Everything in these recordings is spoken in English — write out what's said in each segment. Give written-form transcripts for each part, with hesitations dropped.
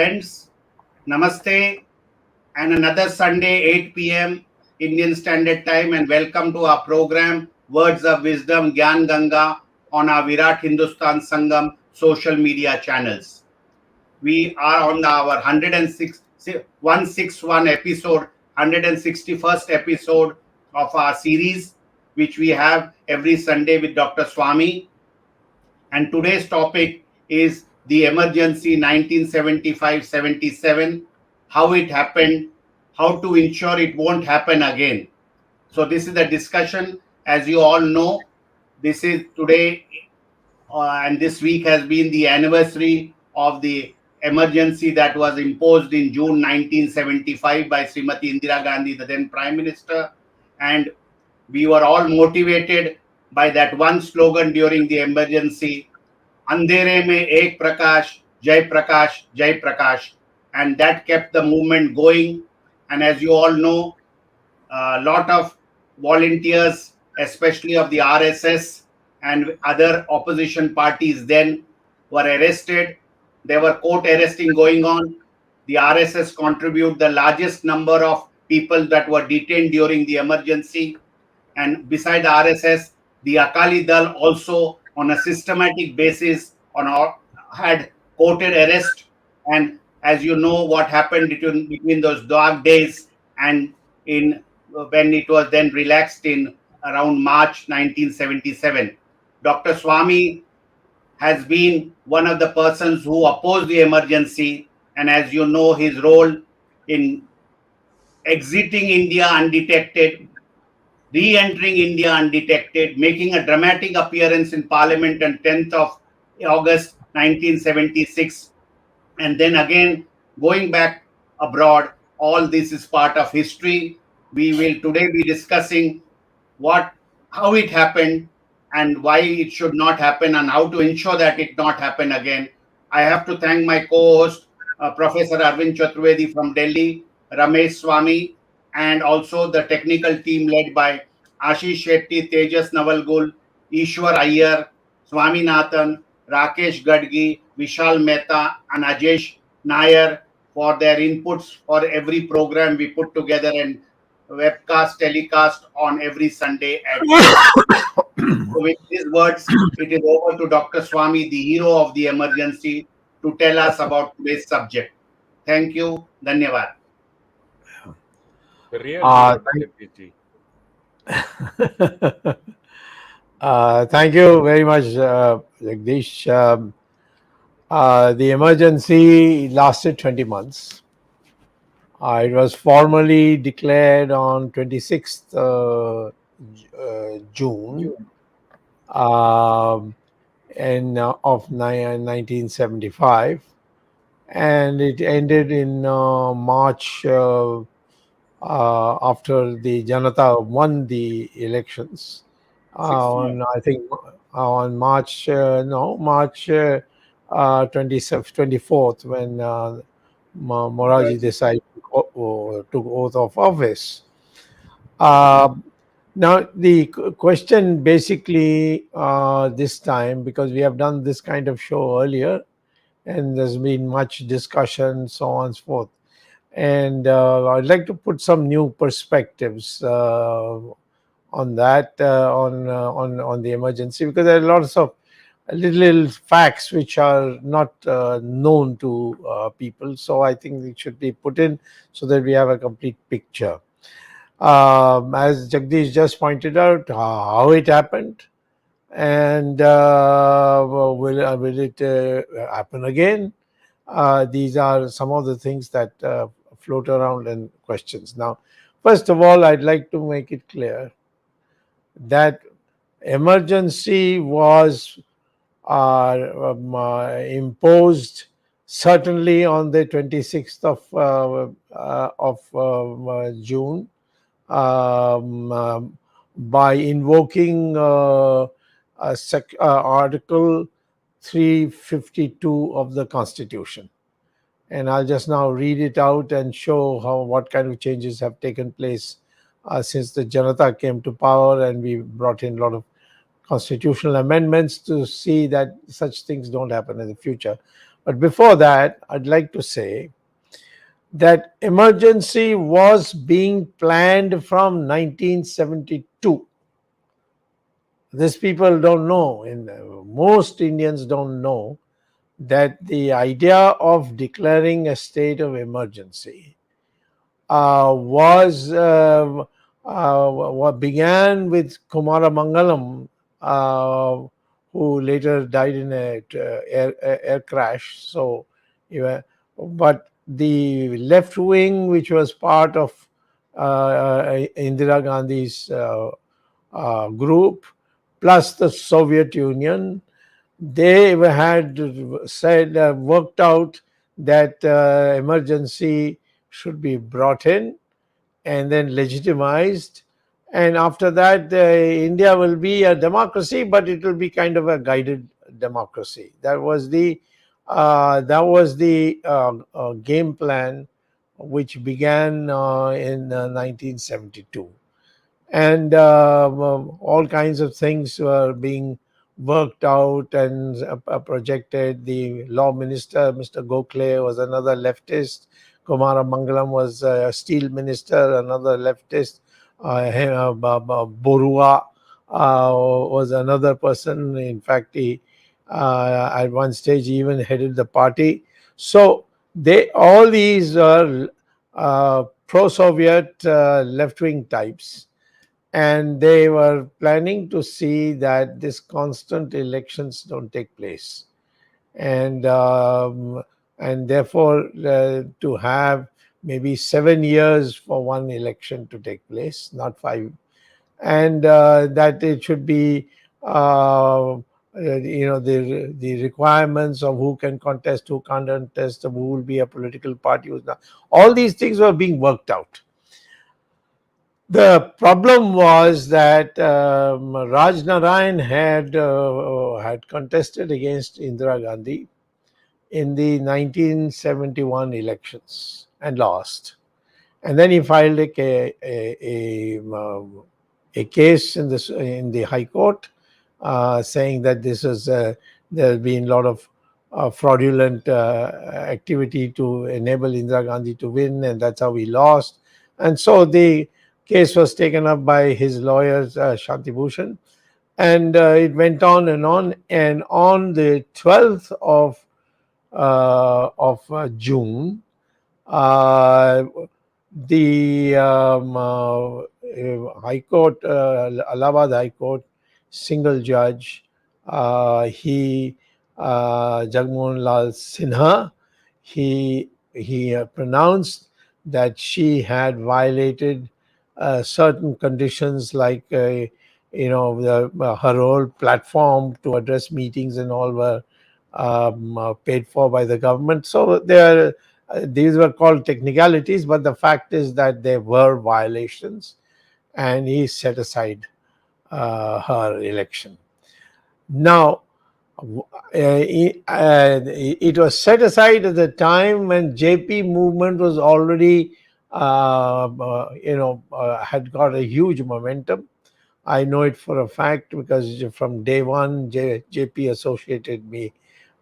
Friends, Namaste, and another Sunday, 8 p.m. Indian Standard Time, and welcome to our program, Words of Wisdom, Gyan Ganga, on our Virat Hindustan Sangam social media channels. We are on our 161 episode, 161st episode of our series, which we have every Sunday with Dr. Swami. And today's topic is the emergency 1975-77, how it happened, how to ensure it won't happen again. So this is the discussion. As you all know, this is today and this week has been the anniversary of the emergency that was imposed in June 1975 by Srimati Indira Gandhi, the then Prime Minister. And we were all motivated by that one slogan during the emergency, Andhere mein ek prakash, Jai Prakash. And that kept the movement going. And as you all know, a lot of volunteers, especially of the RSS and other opposition parties then, were arrested. There were court arresting going on. The RSS contribute the largest number of people that were detained during the emergency. And beside the RSS, the Akali Dal also on a systematic basis had courted arrest. And as you know, what happened between those dark days and in when it was then relaxed in around March 1977. Dr. Swami has been one of the persons who opposed the emergency. And as you know, his role in exiting India undetected, re-entering India undetected, making a dramatic appearance in Parliament on 10th of August 1976, and then again going back abroad. All this is part of history. We will today be discussing how it happened and why it should not happen and how to ensure that it not happen again. I have to thank my co-host, Professor Arvind Chaturvedi from Delhi, Ramesh Swami, and also the technical team led by Ashish Shetty, Tejas Navalgul, Ishwar Iyer, Swaminathan, Rakesh Gadgi, Vishal Mehta, and Ajesh Nair for their inputs for every program we put together and webcast, telecast on every Sunday at 8. So with these words, it is over to Dr. Swami, the hero of the emergency, to tell us about today's subject. Thank you. Dhanyavad. Thank you very much, Jagdish. The emergency lasted 20 months. It was formally declared on 26th June of 1975, and it ended in March after the Janata won the elections. I think on March 24th, when Moraji Desai took oath of office. Now, the question basically this time, because we have done this kind of show earlier, and there's been much discussion, so on and so forth. And I'd like to put some new perspectives on that, on the emergency, because there are lots of little facts which are not known to people. So I think it should be put in so that we have a complete picture. As Jagdish just pointed out, how it happened, and will it happen again? These are some of the things that float around in questions. Now, first of all, I'd like to make it clear that emergency was imposed certainly on the 26th of June by invoking Article 352 of the Constitution. And I'll just now read it out and show what kind of changes have taken place since the Janata came to power, and we brought in a lot of constitutional amendments to see that such things don't happen in the future. But before that, I'd like to say that emergency was being planned from 1972. This people don't know, and most Indians don't know that the idea of declaring a state of emergency was what began with Kumara Mangalam, uh, who later died in a air crash. So, yeah, but the left wing, which was part of Indira Gandhi's group, plus the Soviet Union, they had said, worked out that emergency should be brought in and then legitimized. And after that, India will be a democracy, but it will be kind of a guided democracy. That was the game plan, which began in 1972, and all kinds of things were being worked out and projected. The law minister, Mr. Gokhale, was another leftist. Kumara Mangalam was a steel minister, another leftist. Borua was another person. In fact, he at one stage even headed the party. So they all these are pro-Soviet left-wing types, and they were planning to see that this constant elections don't take place, and therefore to have maybe 7 years for one election to take place, not 5, and that it should be the requirements of who can contest, who can't contest, who will be a political party, who's not. All these things were being worked out. The problem was that Raj Narayan had contested against Indira Gandhi in the 1971 elections and lost. And then he filed a case in the High Court, saying that there has been a lot of fraudulent activity to enable Indira Gandhi to win, and that's how he lost. And so the case was taken up by his lawyers, Shanti Bhushan, and it went on and on. And on the 12th of June, uh, the High Court, Allahabad High Court, single judge, he Jagmohan Lal Sinha, he pronounced that she had violated certain conditions, like her whole platform to address meetings and all were paid for by the government. So these were called technicalities, but the fact is that there were violations, and he set aside her election. Now, it was set aside at the time when JP movement was already, had got a huge momentum. I know it for a fact because from day one, JP associated me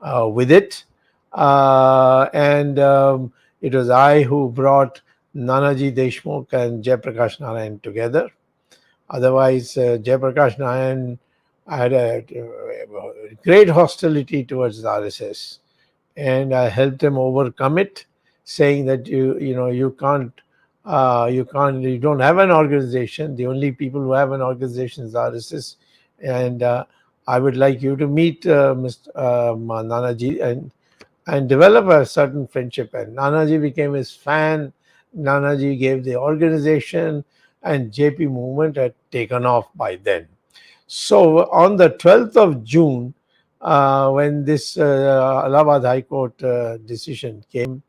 with it. And it was I who brought Nanaji Deshmukh and Jayaprakash Narayan together. Otherwise, Jayaprakash Narayan had a great hostility towards the RSS, and I helped him overcome it, saying that you don't have an organization. The only people who have an organization is RSS, and I would like you to meet Mr. Nanaji and develop a certain friendship. And Nanaji became his fan. Nanaji gave the organization, and JP movement had taken off by then. So on the 12th of June, when this Allahabad High Court decision came,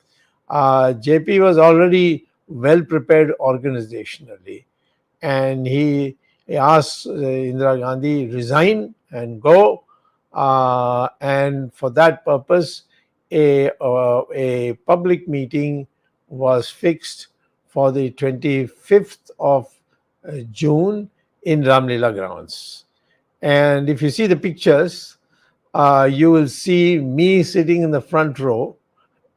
JP was already well prepared organizationally, and he asked Indira Gandhi resign and go, and for that purpose, a public meeting was fixed for the 25th of June in Ramlila grounds. And if you see the pictures, you will see me sitting in the front row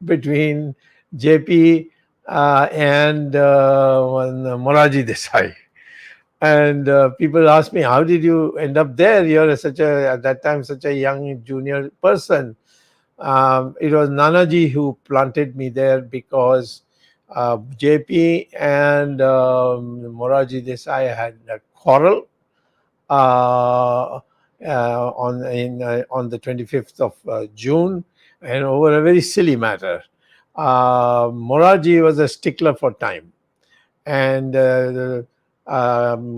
between JP and Moraji Desai. And people ask me, how did you end up there? You're such a, at that time, such a young junior person. It was Nanaji who planted me there because JP and Moraji Desai had a quarrel uh, on the 25th of June, and over a very silly matter. Moraji was a stickler for time, and the Madan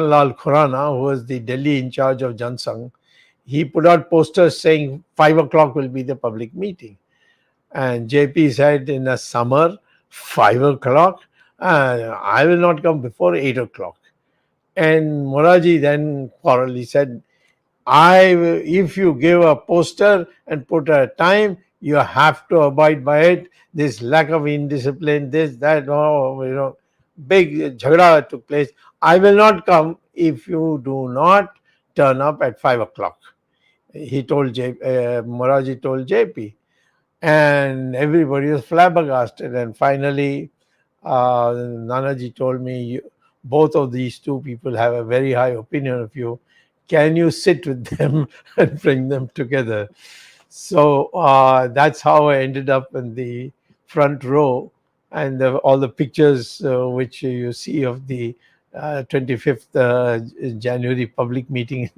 Lal Khurana, who was the Delhi in charge of Jansangh, he put out posters saying 5 o'clock will be the public meeting, and JP said in the summer 5 o'clock, I will not come before 8 o'clock. And Moraji then quarreled. He said, if you give a poster and put a time, you have to abide by it. This lack of indiscipline, this, that, oh, big jhagda took place. I will not come if you do not turn up at 5 o'clock. He told Moraji told JP, and everybody was flabbergasted. And finally, Nanaji told me, both of these two people have a very high opinion of you. Can you sit with them and bring them together? So that's how I ended up in the front row, and all the pictures which you see of the 25th January public meeting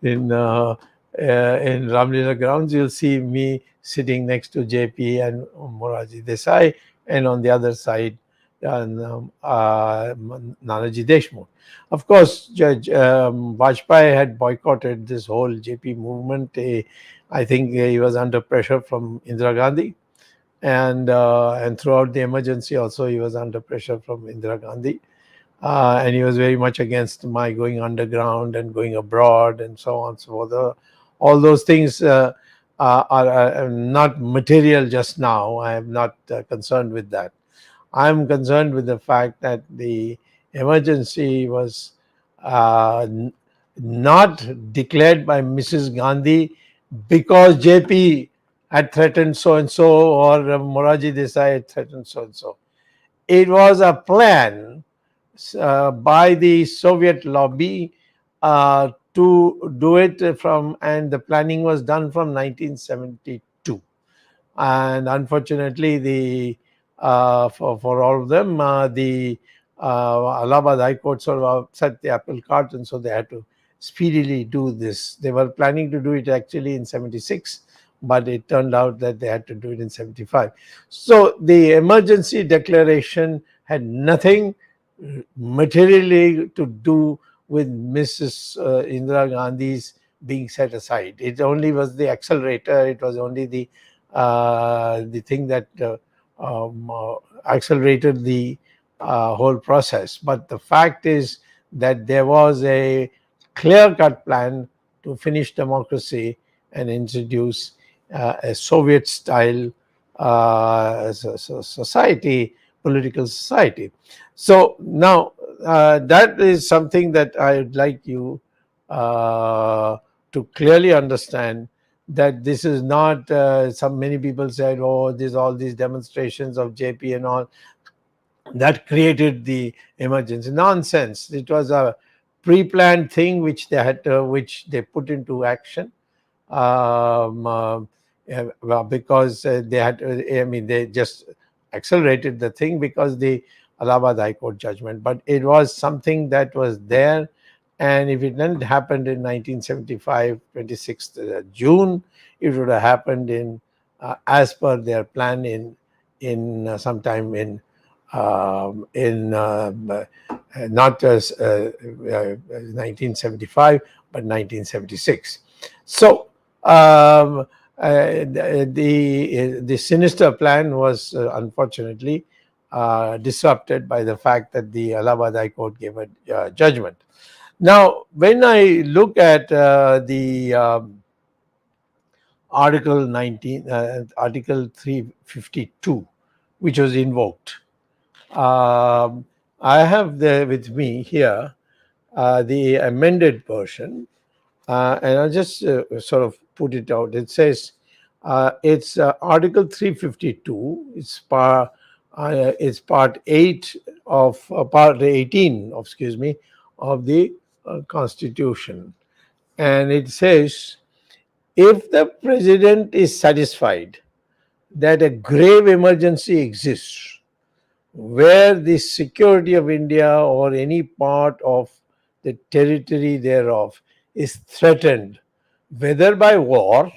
in Ramlila grounds, you'll see me sitting next to JP and Moraji Desai, and on the other side, Nanaji Deshmukh. Of course, Judge Vajpayee had boycotted this whole JP movement. I think he was under pressure from Indira Gandhi, and throughout the emergency also he was under pressure from Indira Gandhi. And he was very much against my going underground and going abroad and so on. So all those things are not material just now. I am not concerned with that. I am concerned with the fact that the emergency was not declared by Mrs. Gandhi because JP had threatened so and so, or Moraji Desai had threatened so and so. It was a plan by the Soviet lobby to do it from, and the planning was done from 1972. And unfortunately, the for all of them, the Allahabad High Court sort of upset the apple cart, and so they had to speedily do this. They were planning to do it actually in 76, but it turned out that they had to do it in 75. So the emergency declaration had nothing materially to do with Mrs. Indira Gandhi's being set aside. It only was the accelerator. It was only the thing that accelerated the whole process. But the fact is that there was a clear-cut plan to finish democracy and introduce a Soviet-style society, political society. So now that is something that I would like you to clearly understand, that this is not some many people said, oh, there's all these demonstrations of JP and all that created the emergency. Nonsense. It was a pre-planned thing which which they put into action, well, because they had I mean, they just accelerated the thing because the Allahabad High Court judgment, but it was something that was there. And if it hadn't happened in 1975, 26th June, it would have happened as per their plan in sometime in not as 1975 but 1976. So the sinister plan was unfortunately disrupted by the fact that the Allahabad High Court gave a judgment. Now, when I look at the Article 352, which was invoked, I have there with me here the amended version, And I'll just sort of put it out. It says it's Article 352. It's part 8 of part 18, excuse me, of the Constitution, and it says if the president is satisfied that a grave emergency exists where the security of India or any part of the territory thereof is threatened, whether by war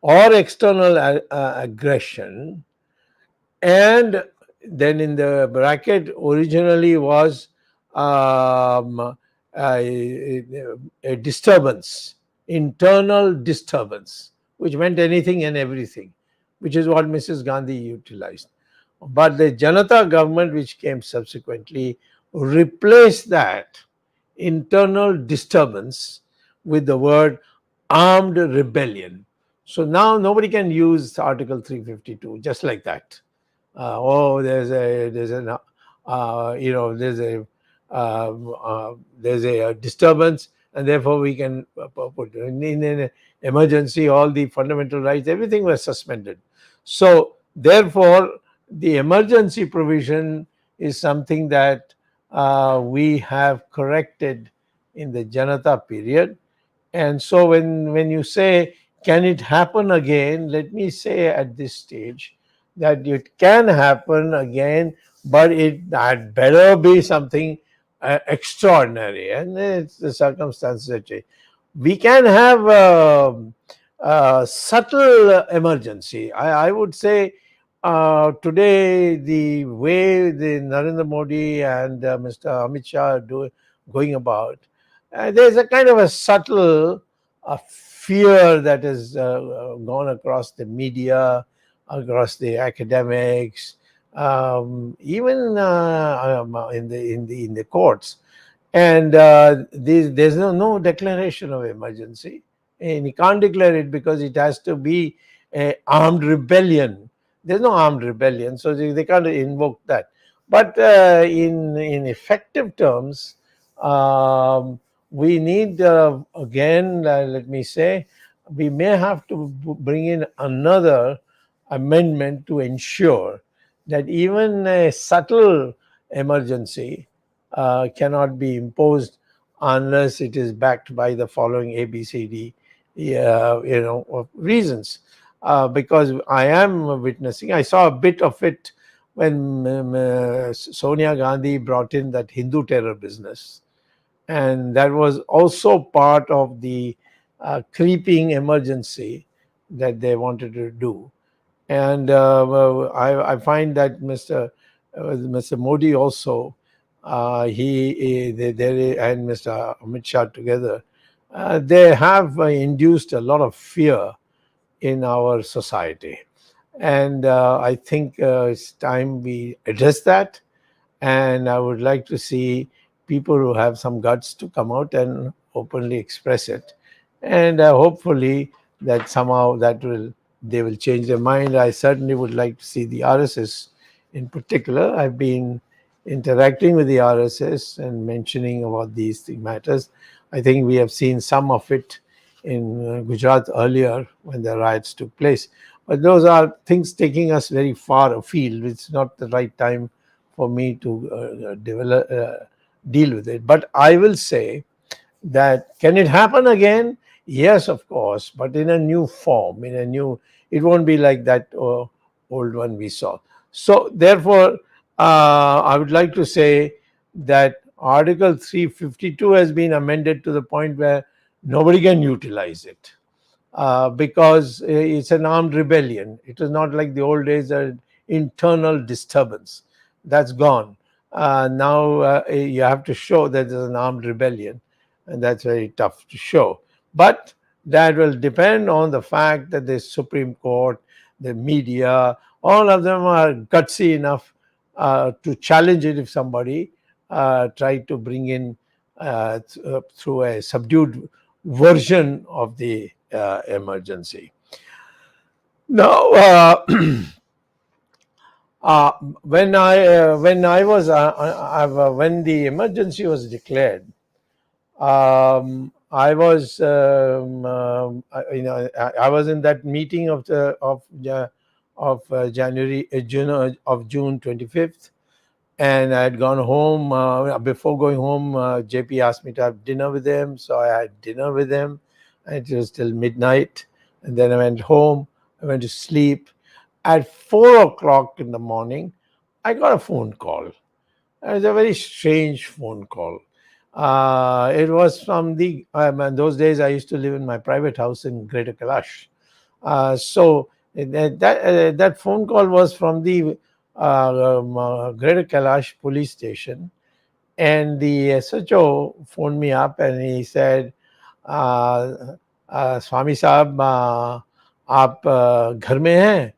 or external aggression, and then in the bracket originally was a disturbance, internal disturbance, which meant anything and everything, which is what Mrs. Gandhi utilized. But the Janata government, which came subsequently, replaced that internal disturbance with the word armed rebellion. So now nobody can use Article 352 just like that. There's an there's a disturbance, and therefore we can put in an emergency all the fundamental rights, everything was suspended. So therefore the emergency provision is something that we have corrected in the Janata period. And so when you say, can it happen again? Let me say at this stage that it can happen again, but it had better be something extraordinary, and it's the circumstances that change. We can have subtle emergency. I would say today the way the Narendra Modi and Mr. Amit Shah are going about, there's a kind of a subtle fear that has gone across the media, across the academics, even in the courts, and there's no declaration of emergency, and you can't declare it because it has to be a armed rebellion. There's no armed rebellion, so they can't invoke that. But in effective terms, um, we need again, let me say, we may have to bring in another amendment to ensure that even a subtle emergency cannot be imposed unless it is backed by the following ABCD, of reasons. Because I am witnessing, I saw a bit of it when Sonia Gandhi brought in that Hindu terror business, and that was also part of the creeping emergency that they wanted to do. And I find that Mr. Modi also, and Mr. Amit Shah together, they have induced a lot of fear in our society, and I think it's time we address that. And I would like to see people who have some guts to come out and openly express it, and hopefully that somehow that will they will change their mind. I certainly would like to see the RSS in particular. I've been interacting with the RSS and mentioning about these matters. I think we have seen some of it in Gujarat earlier when the riots took place, but those are things taking us very far afield. It's not the right time for me to deal with it. But I will say that can it happen again? Yes, of course, but in a new form, it won't be like that old one we saw. So therefore, I would like to say that Article 352 has been amended to the point where nobody can utilize it because it's an armed rebellion. It is not like the old days, an internal disturbance. That's gone. Now you have to show that there's an armed rebellion, and that's very tough to show. But that will depend on the fact that the Supreme Court, the media, all of them are gutsy enough to challenge it if somebody tried to bring in through a subdued version of the emergency. Now, uh, when I was when the emergency was declared, I was, I was in that meeting of January, June of June 25th, and I had gone home. Before going home, JP asked me to have dinner with him, so I had dinner with him. And it was till midnight, and then I went home. I went to sleep. At 4 o'clock in the morning, I got a phone call. It was a very strange phone call. It was from in those days I used to live in my private house in Greater Kailash. That phone call was from the Greater Kailash police station, and the SHO phoned me up and he said, "स्वामी साहब, आप घर में हैं?"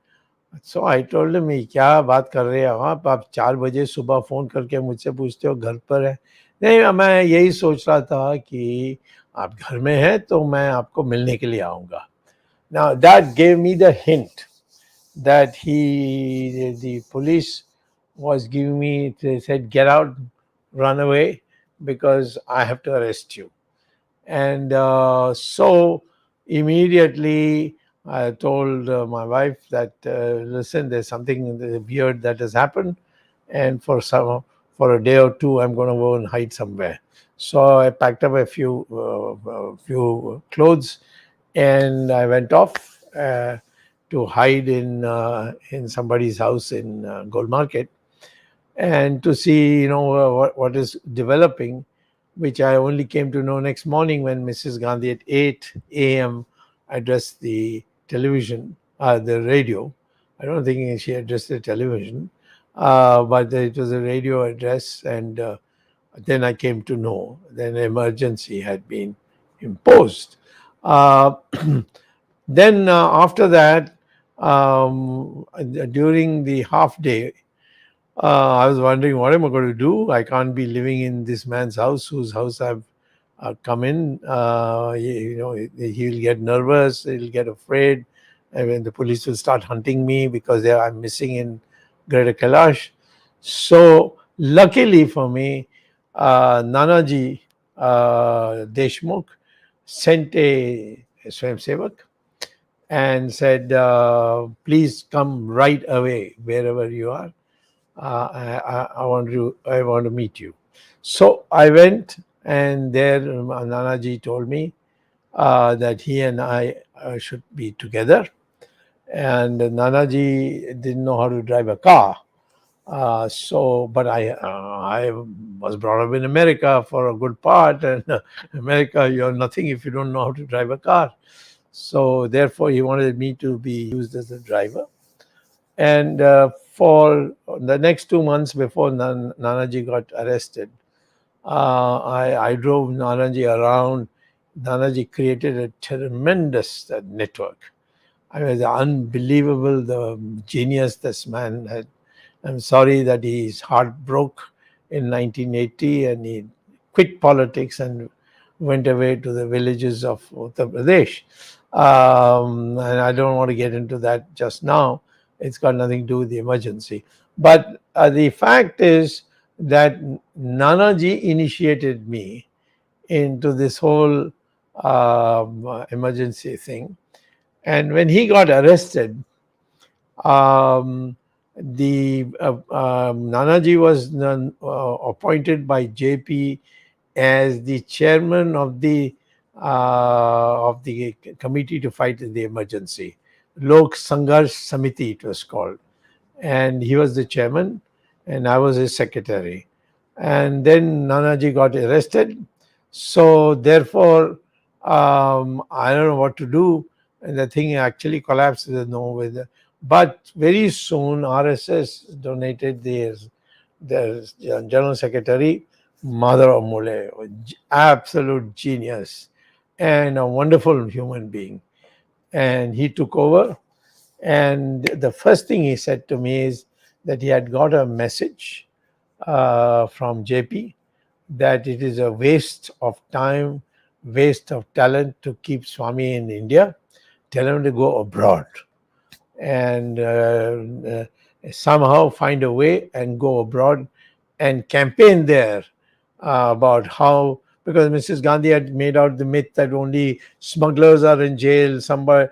सो I told him, क्या बात कर रहे हैं आप 4 बजे सुबह फ़ोन करके मुझसे पूछते हो घर पर है? नहीं, मैं यही सोच रहा था कि आप घर में हैं तो मैं आपको मिलने के लिए आऊँगा। Now that gave me the hint that the police was giving me, they said, get out, run away, because I have to arrest you. And so immediately I told my wife that, listen, there's something weird that has happened, and for a day or two, I'm going to go and hide somewhere. So I packed up a few clothes, and I went off to hide in somebody's house in Gold Market, and to see, what is developing, which I only came to know next morning when Mrs. Gandhi at 8 a.m. addressed the television, the radio. I don't think she addressed the television, but it was a radio address, and then I came to know that an emergency had been imposed. Uh, then after that, during the half day, I was wondering, what am I going to do? I can't be living in this man's house, whose house I've come in. He'll get nervous, he'll get afraid, and when the police will start hunting me because I'm missing in Greater Kailash. So, luckily for me, Nanaji Deshmukh sent a Swayamsevak and said, please come right away wherever you are. I want to meet you. So I went, and there Nanaji told me that he and I should be together. And Nanaji didn't know how to drive a car. But I was brought up in America for a good part, and America, you're nothing if you don't know how to drive a car. So therefore, he wanted me to be used as a driver. And for the next 2 months before Nanaji got arrested, I drove Nanaji around. Nanaji created a tremendous network. I was unbelievable, the genius this man had. I'm sorry that his heart broke in 1980 and he quit politics and went away to the villages of Uttar Pradesh. And I don't want to get into that just now. It's got nothing to do with the emergency. But the fact is that Nanaji initiated me into this whole emergency thing. And when he got arrested, um, the Nanaji was appointed by JP as the chairman of the committee to fight the emergency. Lok Sangharsh Samiti it was called, and he was the chairman, and I was his secretary. And then Nanaji got arrested, so therefore I don't know what to do, and the thing actually collapsed. But very soon RSS donated their general secretary, Mother Amole, absolute genius and a wonderful human being. And he took over. And the first thing he said to me is that he had got a message from JP that it is a waste of time, waste of talent to keep Swami in India. Tell him to go abroad and somehow find a way and go abroad and campaign there about how because Mrs. Gandhi had made out the myth that only smugglers are in jail, somebody,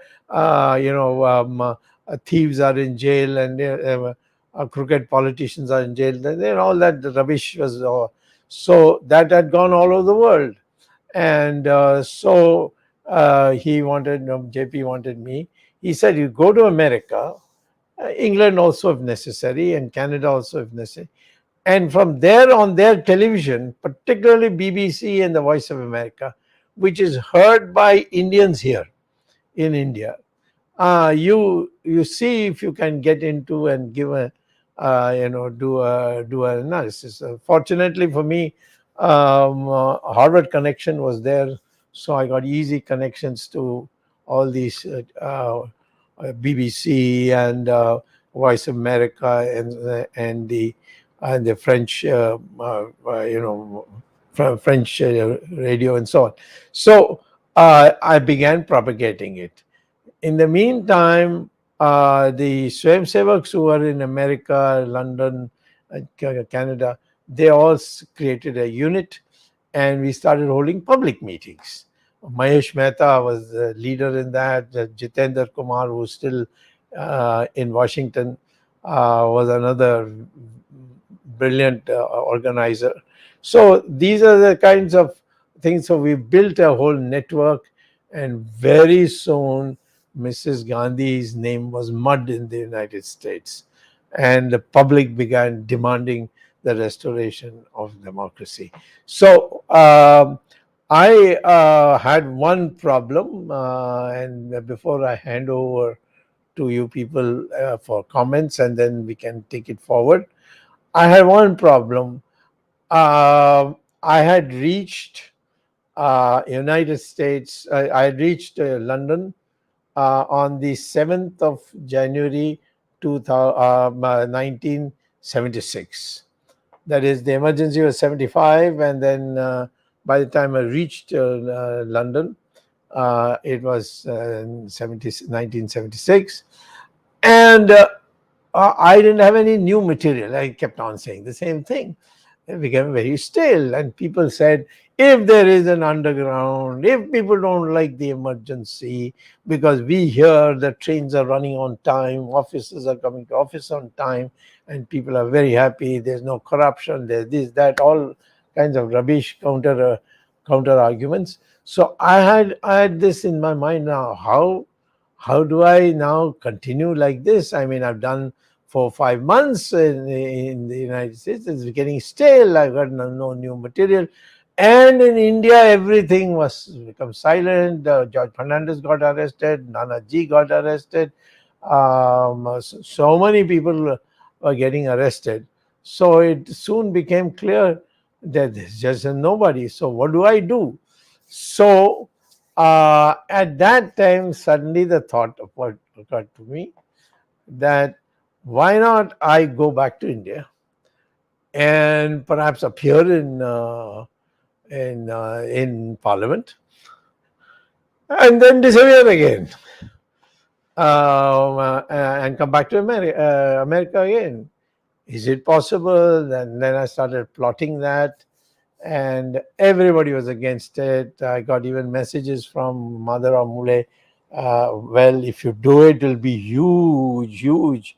thieves are in jail, and crooked politicians are in jail. Then all that rubbish was, so that had gone all over the world. And he wanted, JP wanted me. He said, you go to America, England also if necessary, and Canada also if necessary. And from there on their television, particularly BBC and the Voice of America, which is heard by Indians here in India, you see if you can get into and give a do an analysis. Fortunately for me, Harvard connection was there, so I got easy connections to all these BBC and Voice of America and the French French radio and so on. So I began propagating it. In the meantime, the Swayamsevaks who were in America, London, Canada, they all created a unit, and we started holding public meetings. Mahesh Mehta was the leader in that. Jitendra Kumar, who's still in Washington, was another brilliant organizer. So these are the kinds of things. So we built a whole network, and very soon Mrs. Gandhi's name was mud in the United States, and the public began demanding the restoration of democracy. So I had one problem, and before I hand over to you people for comments, and then we can take it forward, I had one problem. I had reached United States. I had reached London on the 7th of January 1976. That is, the emergency was 75, and then by the time I reached London, it was 1976. And I didn't have any new material. I kept on saying the same thing. It became very stale, and people said, if there is an underground, if people don't like the emergency, because we hear the trains are running on time, officers are coming to office on time, and people are very happy, there's no corruption, there's this, that, all kinds of rubbish counter arguments. So I had this in my mind. Now how do I now continue like this? I mean, I've done for 5 months in the United States. It's getting stale. I've got no new material. And in India, everything was become silent. George Fernandez got arrested. Nana Ji got arrested. So many people were getting arrested. So it soon became clear that there's just a nobody. So what do I do? So at that time, suddenly the thought of what occurred to me, that why not I go back to India and perhaps appear in Parliament and then disappear again, and come back to America again. Is it possible? And then I started plotting that, and everybody was against it. I got even messages from Mother or Mule. Well, if you do it, it'll be huge, huge,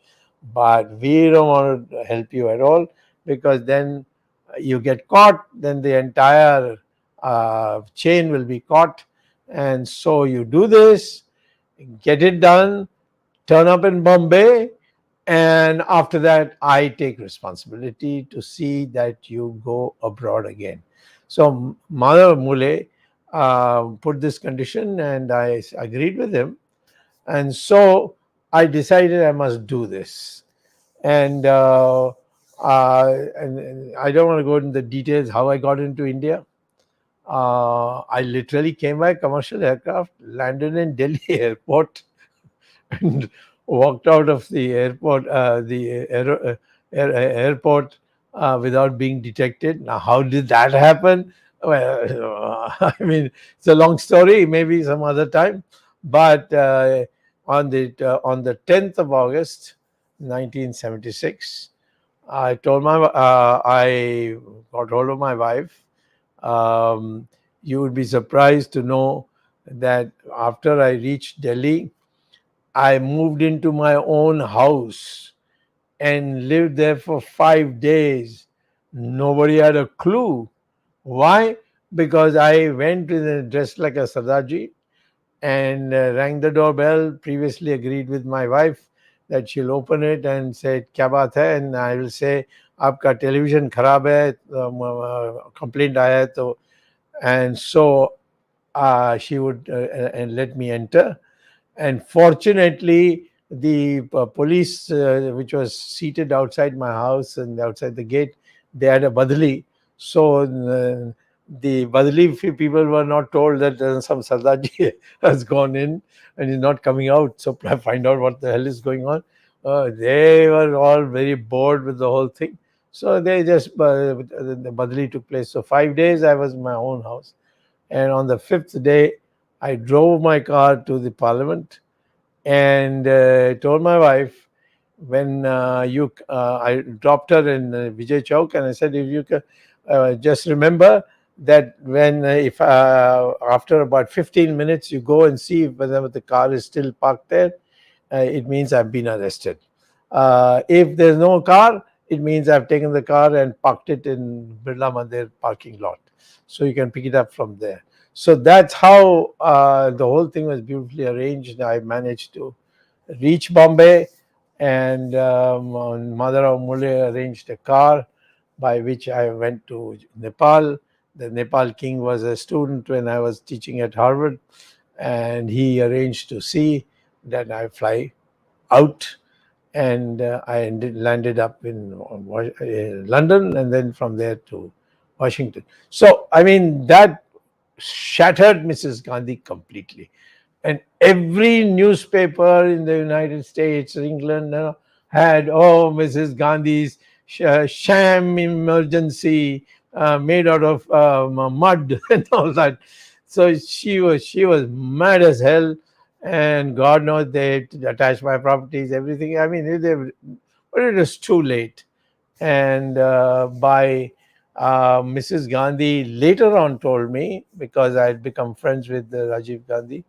but we don't want to help you at all, because then you get caught, then the entire chain will be caught. And so you do this, get it done, turn up in Bombay, and after that, I take responsibility to see that you go abroad again. So Mother Mule put this condition, and I agreed with him. And so I decided I must do this. And I don't want to go into the details how I got into India. I literally came by commercial aircraft, landed in Delhi airport, and walked out of the airport, airport without being detected. Now, how did that happen? Well, I mean, it's a long story. Maybe some other time. But on the 10th of August, 1976, I got hold of my wife. Um, you would be surprised to know that after I reached Delhi, I moved into my own house and lived there for 5 days. Nobody had a clue. Why? Because I went dressed like a Sardaji and rang the doorbell. Previously agreed with my wife that she'll open it and say, "Kya baat hai?" And I will say, "Aapka television kharab hai, complaint aaya hai to." And so she would and let me enter. And fortunately, the police, which was seated outside my house and outside the gate, they had a badli. So the badli people were not told that some Sardaji has gone in and is not coming out. So I find out what the hell is going on. They were all very bored with the whole thing. So they just, the badli took place. So 5 days I was in my own house. And on the fifth day, I drove my car to the parliament and told my wife when I dropped her in Vijay Chowk, and I said, if you can just remember that when if after about 15 minutes you go and see whether the car is still parked there, it means I've been arrested. If there's no car, it means I've taken the car and parked it in Birla Mandir parking lot. So you can pick it up from there. So that's how the whole thing was beautifully arranged. I managed to reach Bombay, and Madhurao Mule arranged a car by which I went to Nepal. The Nepal king was a student when I was teaching at Harvard, and he arranged to see that I fly out, and landed up in London, and then from there to Washington. So, I mean, that shattered Mrs. Gandhi completely. And every newspaper in the United States, England, had, oh, Mrs. Gandhi's sham emergency made out of mud and all that. So she was mad as hell, and God knows they attached my properties, everything. I mean, but it was too late. And by Mrs. Gandhi later on told me, because I had become friends with Rajiv Gandhi,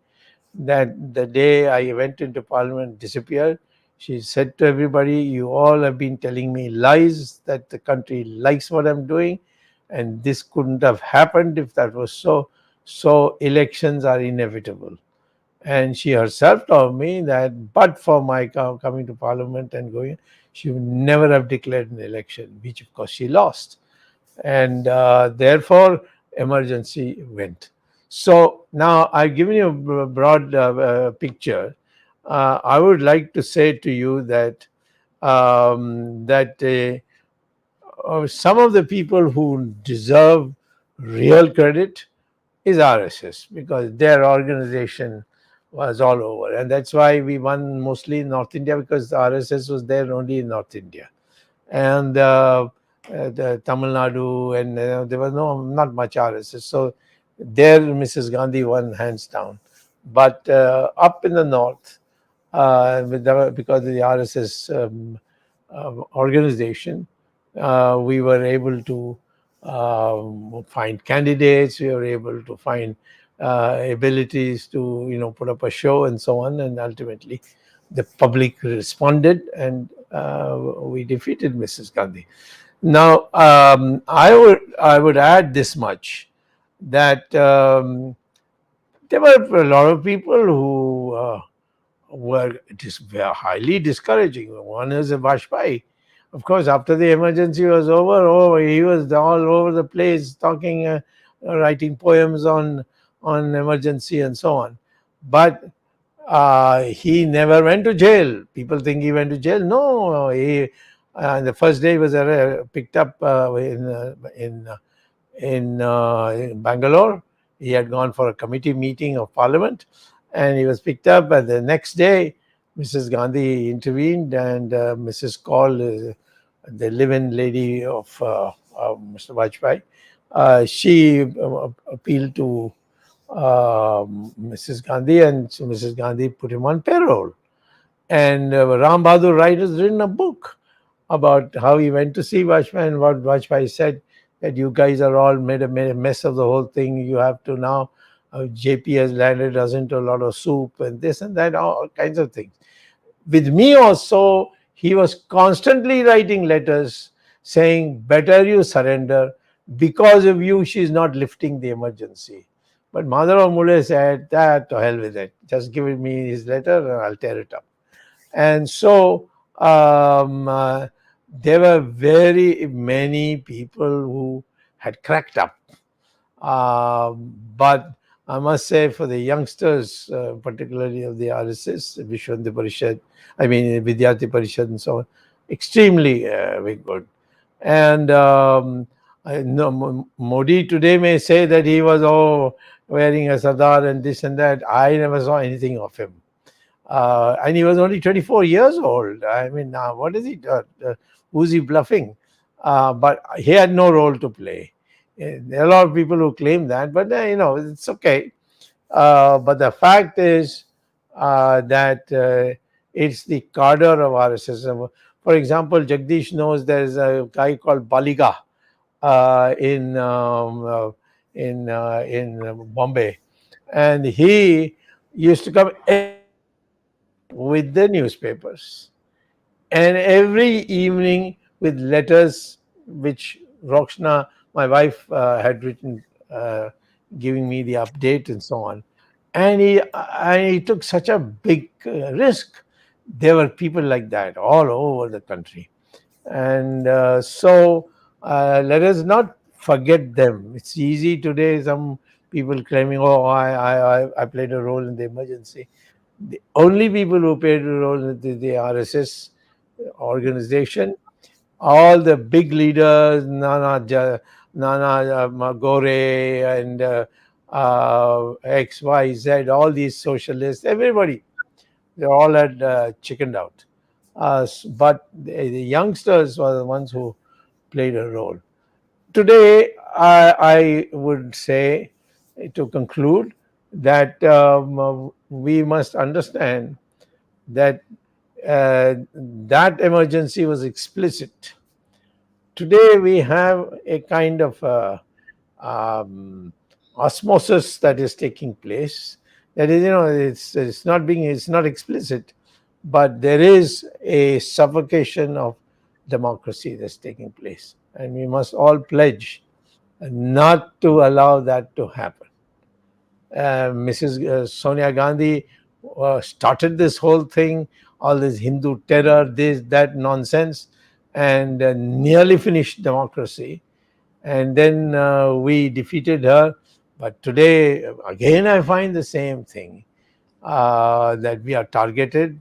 that the day I went into parliament disappeared. She said to everybody, "You all have been telling me lies that the country likes what I'm doing, and this couldn't have happened if that was so. So elections are inevitable." And she herself told me that, but for my coming to parliament and going, she would never have declared an election, which of course she lost, and therefore emergency went. So now I've given you a broad picture. I would like to say to you that some of the people who deserve real credit is RSS, because their organization was all over, and that's why we won mostly in North India, because RSS was there only in North India. And the Tamil Nadu, and there was not much RSS. So there, Mrs. Gandhi won hands down. But up in the north, because of the RSS organization, we were able to find candidates. We were able to find abilities to put up a show and so on, and ultimately the public responded, and we defeated Mrs. Gandhi. Now, I would add this much, that there were a lot of people who were highly discouraging. One is Vajpayee. Of course, after the emergency was over, oh, he was all over the place talking, writing poems on emergency and so on. But he never went to jail. People think he went to jail. No, he the first day he was picked up in Bangalore. He had gone for a committee meeting of Parliament, and he was picked up. And the next day, Mrs. Gandhi intervened, and Mrs. Kaul, the live-in lady of Mr. Vajpayee, she appealed to Mrs. Gandhi, and so Mrs. Gandhi put him on payroll. And Ram Bahadur Wright has written a book about how he went to see Vajpayee, and what Vajpayee said, that you guys are all made a mess of the whole thing. You have to now, JP has landed us into a lot of soup and this and that, all kinds of things. With me also, he was constantly writing letters saying, better you surrender. Because of you, she's not lifting the emergency. But Madhava Mule said, that to hell with it. Just give me his letter and I'll tear it up. And so um, uh, there were very many people who had cracked up. But I must say, for the youngsters, particularly of the RSS, Vishwandhi Parishad, I mean Vidyarthi Parishad and so on, extremely very good. And I know Modi today may say that he was wearing a sardar and this and that. I never saw anything of him. And he was only 24 years old. I mean, what is he? Who's he bluffing? But he had no role to play. There are a lot of people who claim that, but it's okay. But the fact is that it's the cadre of RSS. For example, Jagdish knows there's a guy called Baliga uh, in um, uh, in Bombay, and he used to come every morning with the newspapers, and every evening with letters which Roxana, my wife, had written, giving me the update and so on. And he took such a big risk. There were people like that all over the country, and let us not forget them. It's easy today. Some people claiming, "Oh, I played a role in the emergency." The only people who played a role in the RSS organization, all the big leaders, Nana Gore and X, Y, Z, all these socialists, everybody, they all had chickened out. But the youngsters were the ones who played a role. Today, I would say, to conclude, that we must understand that that emergency was explicit. Today, we have a kind of um, osmosis that is taking place. That is, it's not explicit, but there is a suffocation of democracy that's taking place, and we must all pledge not to allow that to happen. Mrs. Sonia Gandhi started this whole thing, all this Hindu terror, this, that nonsense, and nearly finished democracy. And then we defeated her. But today, again, I find the same thing, that we are targeted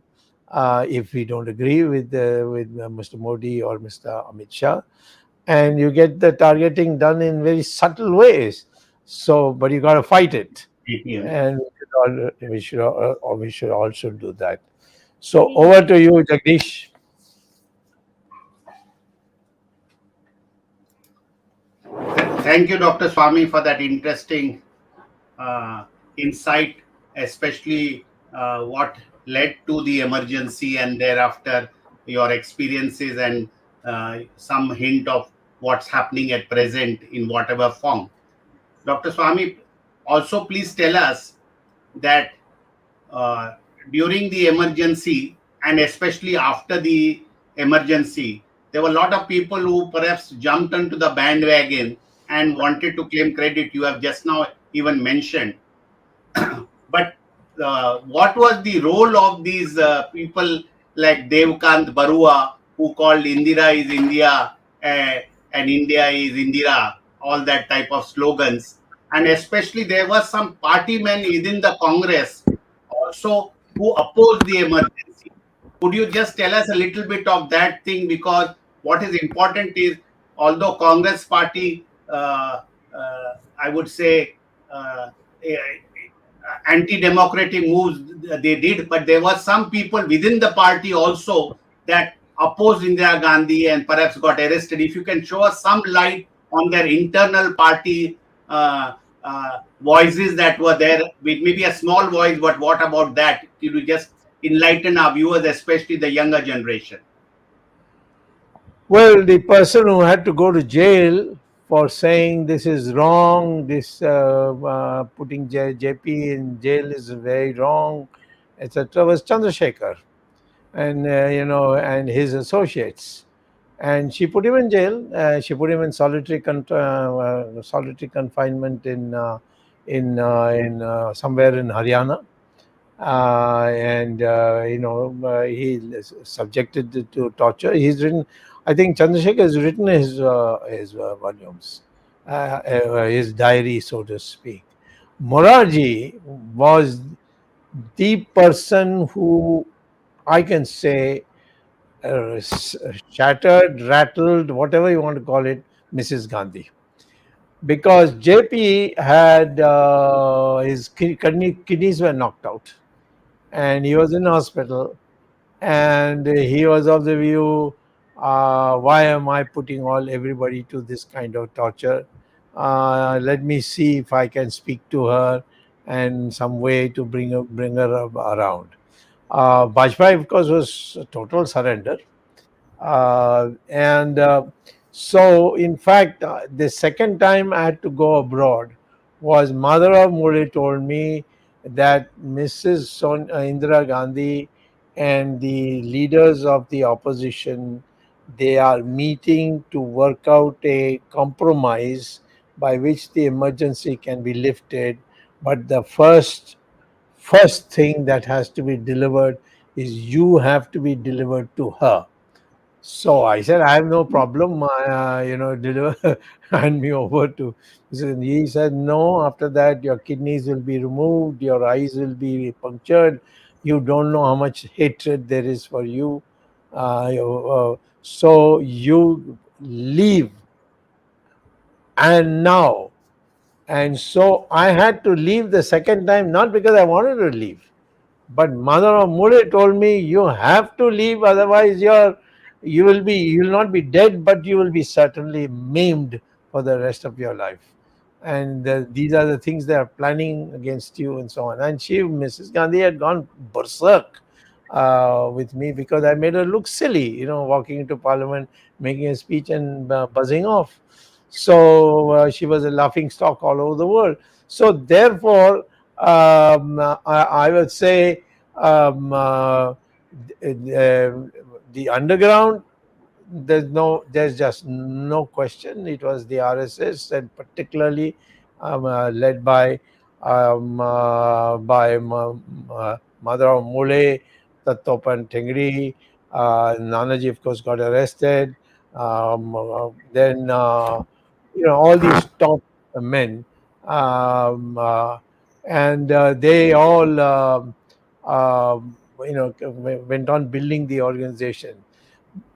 if we don't agree with Mr. Modi or Mr. Amit Shah, and you get the targeting done in very subtle ways. So, but you got to fight it, ATM. and we should also do that. So, over to you, Jagdish. Thank you, Dr. Swami, for that interesting insight, especially what led to the emergency and thereafter your experiences and some hint of what's happening at present in whatever form. Dr. Swami, also please tell us that uh, during the emergency and especially after the emergency, there were a lot of people who perhaps jumped onto the bandwagon and wanted to claim credit. You have just now even mentioned. But what was the role of these people like Devkant Barua, who called Indira is India and India is Indira, all that type of slogans? And especially there was some party men within the Congress also who opposed the emergency. Could you just tell us a little bit of that thing? Because what is important is, although Congress party, I would say, uh, eh, anti-democratic moves they did, but there were some people within the party also that opposed Indira Gandhi and perhaps got arrested. If you can show us some light on their internal party voices that were there, with maybe a small voice, but what about that? Could you just enlighten our viewers, especially the younger generation? Well, the person who had to go to jail for saying this is wrong, this putting JP in jail is very wrong, etc., was Chandrasekhar and and his associates. And she put him in jail. She put him in solitary confinement in somewhere in Haryana, and he is subjected to torture. He's written, I think Chandrasekhar has written his volumes, his diary, so to speak. Morarji was the person who, I can say, shattered, rattled, whatever you want to call it, Mrs. Gandhi, because JP had his kidneys were knocked out, and he was in hospital, and he was of the view, why am I putting all everybody to this kind of torture? Let me see if I can speak to her and some way to bring her around. Bajpai, of course, was a total surrender. And so, in fact, the second time I had to go abroad was Madhurav Mole told me that Mrs. Indira Gandhi and the leaders of the opposition, they are meeting to work out a compromise by which the emergency can be lifted. But the first thing that has to be delivered is you have to be delivered to her. So I said, I have no problem, deliver, hand me over to. He said, no, after that, your kidneys will be removed, your eyes will be punctured. You don't know how much hatred there is for you. So you leave. And now, and so I had to leave the second time, not because I wanted to leave, but Mother of Mule told me you have to leave, otherwise you will not be dead, but you will be certainly maimed for the rest of your life. And these are the things they are planning against you, and so on. And Mrs. Gandhi, had gone berserk with me because I made her look silly, walking into Parliament, making a speech, and buzzing off. So she was a laughing stock all over the world. So therefore, I would say, the underground, there's just no question. It was the RSS, and particularly led by Madhav Mole, Tattopan Tengri. Nanaji, of course, got arrested. Then all these top men, um, uh, and they all went on building the organization.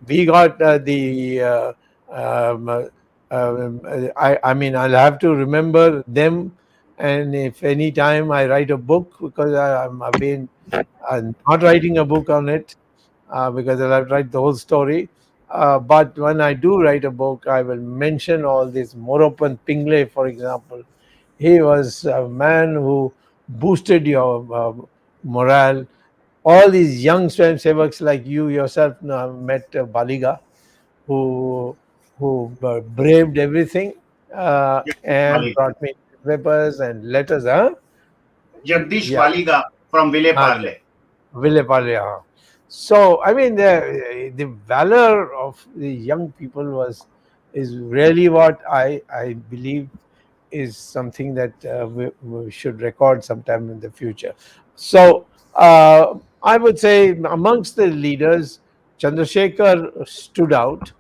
We got the um, uh, I mean, I'll have to remember them, and if any time I write a book, because I've been not writing a book on it, because I'll have to write the whole story. But when I do write a book, I will mention all this. Moropan Pingle, for example, he was a man who boosted your morale. All these young swayamsevaks like you yourself met Baliga, who braved everything Jagdish and Wali. brought me papers and letters. Huh? Jagdish Yeah, Waliga from Vile uh, Parle. Villeparle. So I mean, the valor of the young people is really what I believe is something that we should record sometime in the future. So I would say amongst the leaders, Chandrasekhar stood out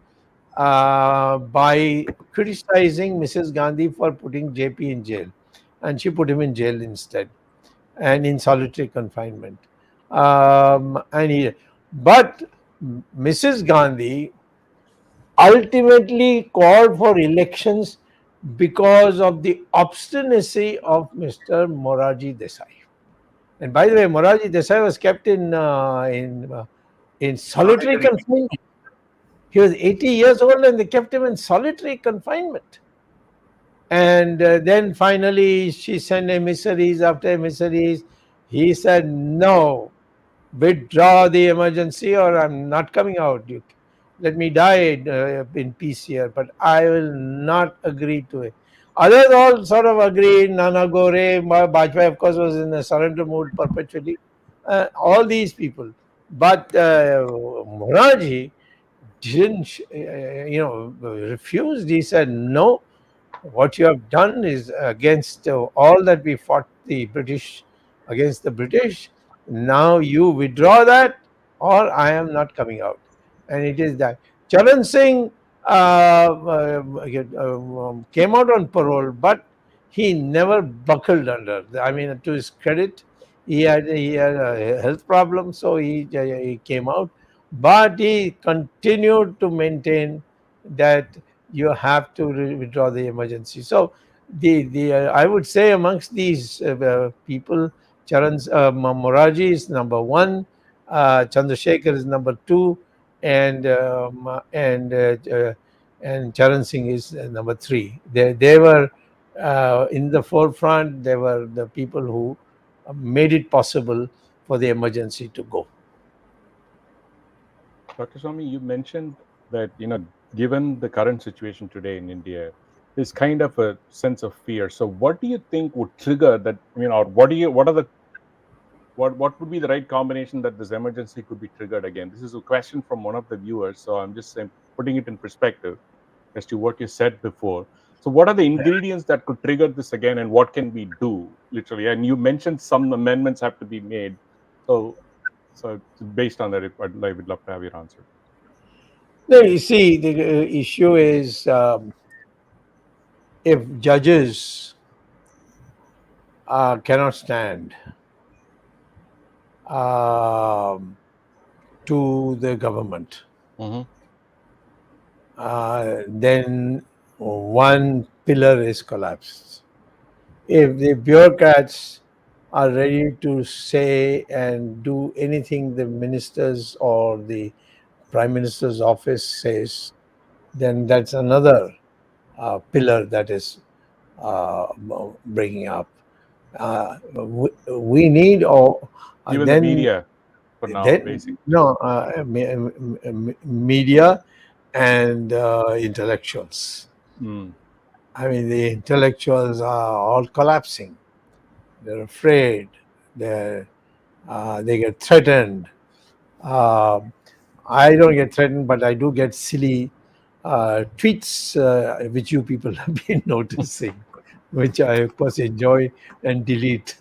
by criticizing Mrs. Gandhi for putting JP in jail, and she put him in jail instead and in solitary confinement. And he, but Mrs. Gandhi ultimately called for elections because of the obstinacy of Mr. Morarji Desai. And by the way, Morarji Desai was kept in solitary Solitary. confinement. He was 80 years old, and they kept him in solitary confinement. And then finally, she sent emissaries after emissaries. He said, "No, withdraw the emergency, or I'm not coming out." Let me die in peace here, but I will not agree to it. Others all sort of agree. Nana Gore, Bajpayee, of course, was in a surrender mood perpetually. All these people. But Moraji didn't, refused. He said, no, what you have done is against all that we fought the British against the British. Now you withdraw that, or I am not coming out. And it is that Charan Singh came out on parole, but he never buckled under. I mean, to his credit, he had a health problem, so he came out, but he continued to maintain that you have to withdraw the emergency. So the I would say amongst these people, Moraji is number one, Chandrasekhar is number two, and and Charan Singh is number three. They were in the forefront. They were the people who made it possible for the emergency to go. Dr. Swami, you mentioned that, given the current situation today in India, there's kind of a sense of fear. So, what do you think would trigger that? Or what would be the right combination that this emergency could be triggered again? This is a question from one of the viewers, so I'm just putting it in perspective as to what you said before. So, what are the ingredients that could trigger this again, and what can we do literally? And you mentioned some amendments have to be made. So based on that, I would love to have your answer. No, you see, the issue is if judges cannot stand um, to the government, Mm-hmm. then one pillar is collapsed. If the bureaucrats are ready to say and do anything the ministers or the prime minister's office says, then that's another pillar that is bringing up. We need, or Even the then media, for now, then basically. no media and intellectuals. Mm. I mean, the intellectuals are all collapsing. They're afraid. They get threatened. Uh, I don't get threatened, but I do get silly tweets, which you people have been noticing, which I, of course, enjoy and delete.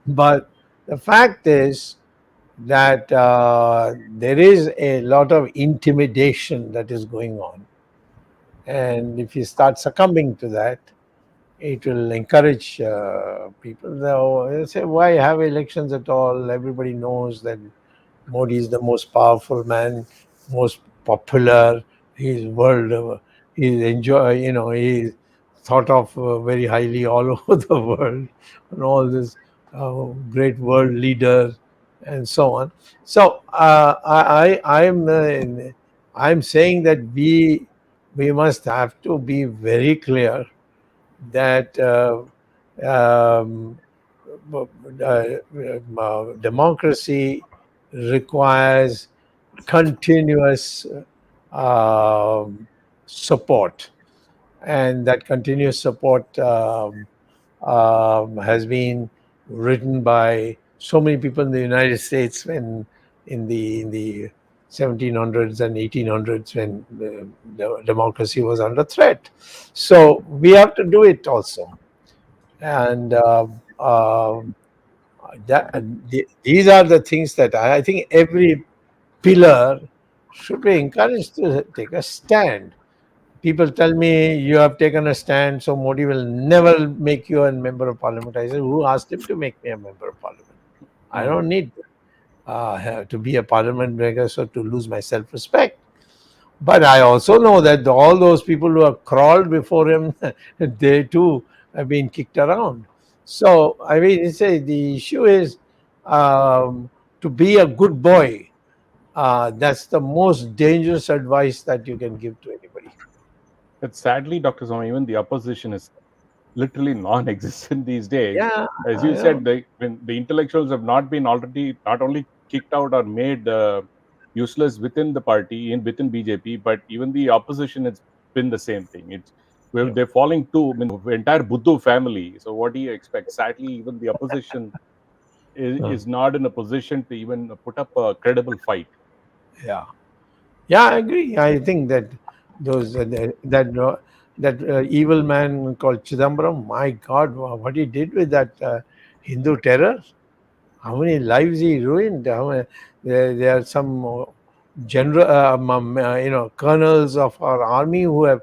But the fact is that there is a lot of intimidation that is going on. And if you start succumbing to that, it will encourage people. They'll say, why have elections at all? Everybody knows that Modi is the most powerful man, most popular. He's world. He's enjoy. He's thought of very highly all over the world, and all this great world leader, and so on. So I'm saying that we must have to be very clear that um, democracy requires continuous support, and that continuous support has been written by so many people in the United States when in the 1700s and 1800s when the democracy was under threat. So we have to do it also, and that these are the things that I think every pillar should be encouraged to take a stand. People tell me you have taken a stand, so Modi will never make you a member of parliament. I said, who asked him to make me a member of parliament? I Mm. don't need to be a parliament maker so to lose my self-respect. But I also know that all those people who have crawled before him, they too have been kicked around. So I mean, the issue is to be a good boy. That's the most dangerous advice that you can give to anybody. But sadly, Dr. Swami, even the opposition is literally non-existent these days. Yeah, As I you know. said, when the intellectuals have not been already not only kicked out or made useless within the party, within BJP, but even the opposition, it's been the same thing. Yeah. They're falling too. I mean, the entire Buddhu family. So what do you expect? Sadly, even the opposition is not in a position to even put up a credible fight. Yeah. Yeah, I agree. I think that those that evil man called Chidambaram, my God, what he did with that Hindu terror, how many lives he ruined. There are some general, colonels of our army who have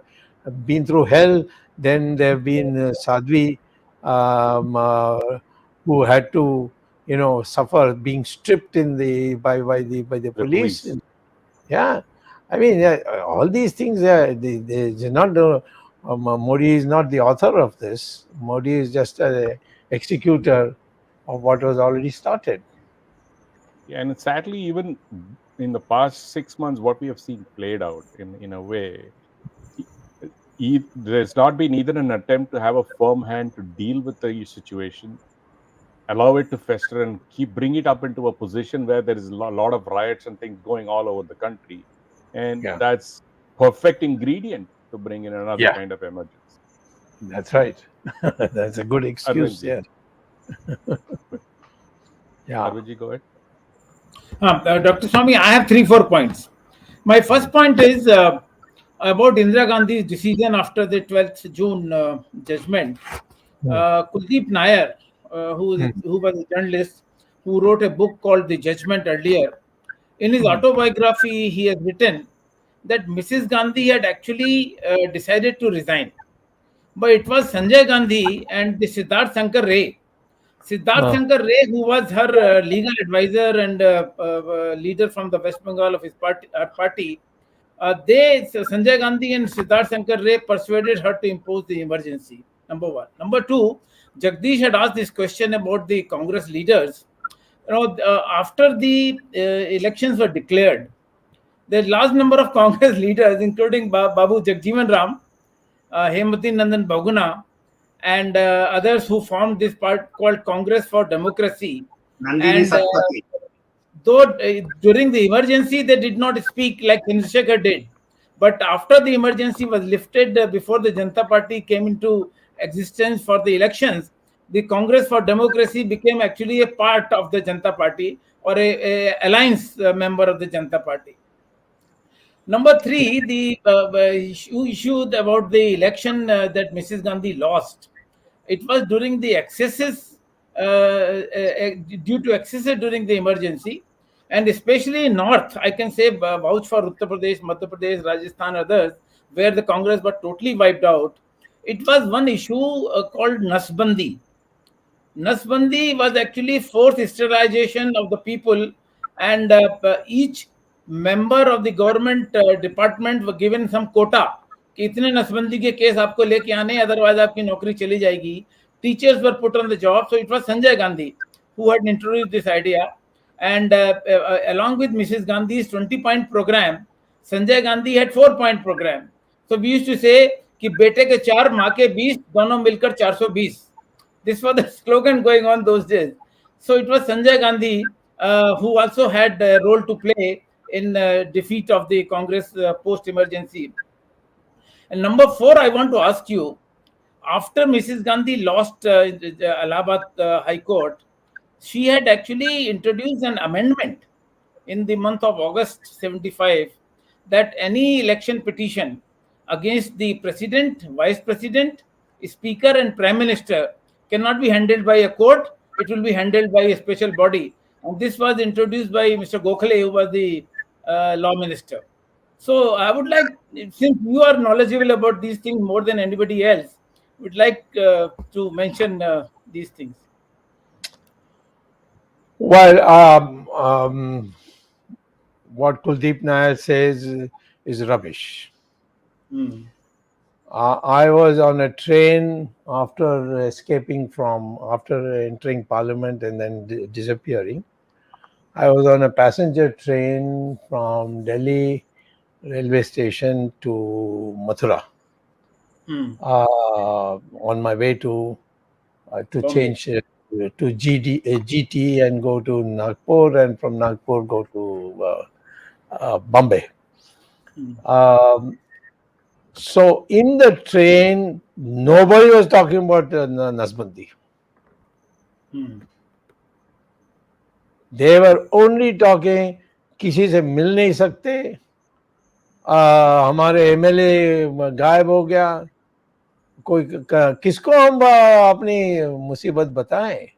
been through hell. Then there have been Sadhvi um, uh, who had to, suffer being stripped in the by the The police. police. Yeah, I mean, all these things. They're not. Modi is not the author of this. Modi is just an executor of what was already started. Yeah, and sadly, even in the past 6 months, what we have seen played out in a way, there's not been either an attempt to have a firm hand to deal with the situation, allow it to fester, and bring it up into a position where there is a lot of riots and things going all over the country, and Yeah, that's perfect ingredient to bring in another yeah, kind of emergency. that's right. That's a good excuse. Arvindji, Yeah, yeah. Arvindji, go ahead. Dr. Swami, I have 3 4 points. My Mm, first point is about Indira Gandhi's decision after the 12th June judgment. mm, Kuldeep Nair, mm, who was a journalist who wrote a book called The Judgment earlier, in his mm. autobiography, he has written that Mrs. Gandhi had actually decided to resign. But it was Sanjay Gandhi and the Siddharth Shankar Ray. Siddharth Uh, Shankar Ray, who was her legal advisor and leader from the West Bengal of his party, Sanjay Gandhi and Siddharth Shankar Ray persuaded her to impose the emergency. Number one. Number two, Jagdish had asked this question about the Congress leaders. After the elections were declared, the large number of Congress leaders, including Babu Jagjeevan Ram, Hemati Nandan Baguna, and others who formed this part called Congress for Democracy. Nandini And Satpathy. though during the emergency they did not speak like Chandrasekhar did, but after the emergency was lifted, before the Janata Party came into existence for the elections, the Congress for Democracy became actually a part of the Janata Party, or a alliance member of the Janata Party. Number three, the issue about the election that Mrs. Gandhi lost. It was during the excesses, due to excesses during the emergency, and especially in North. I can say vouch for Uttar Pradesh, Madhya Pradesh, Rajasthan, others, where the Congress was totally wiped out. It was one issue called Nasbandi. Nasbandi was actually forced sterilization of the people, and each member of the government department were given some quota कि इतने नसबंदी के case आपको लेके आने, otherwise आपकी नौकरी चली जाएगी. Teachers were put on the job. So it was Sanjay Gandhi who had introduced this idea, and along with Mrs. Gandhi's 20-point program, Sanjay Gandhi had 4-point program. So we used to say कि बेटे के 4 माँ के 20, दोनों मिलकर 420. This was the slogan going on those days. So it was Sanjay Gandhi who also had a role to play in defeat of the Congress post-emergency. And number four, I want to ask you, after Mrs. Gandhi lost the Allahabad High Court, she had actually introduced an amendment in the month of August 75 that any election petition against the president, vice president, speaker, and prime minister cannot be handled by a court. It will be handled by a special body. And this was introduced by Mr. Gokhale, who was the law minister. So I would like, since you are knowledgeable about these things more than anybody else, would like to mention these things. well, what Kuldeep Nair says is rubbish. Hmm. I was on a train after entering Parliament and then disappearing. I was on a passenger train from Delhi railway station to Mathura Hmm. on my way to Bombay. change to GT and go to Nagpur, and from Nagpur go to Bombay. Mm. Um, so in the train, nobody was talking about Nasbandi. Mm. They were only talking किसी से मिल नहीं सकते, हमारे MLA गायब हो गया, कोई किसको हम अपनी मुसीबत बताएं.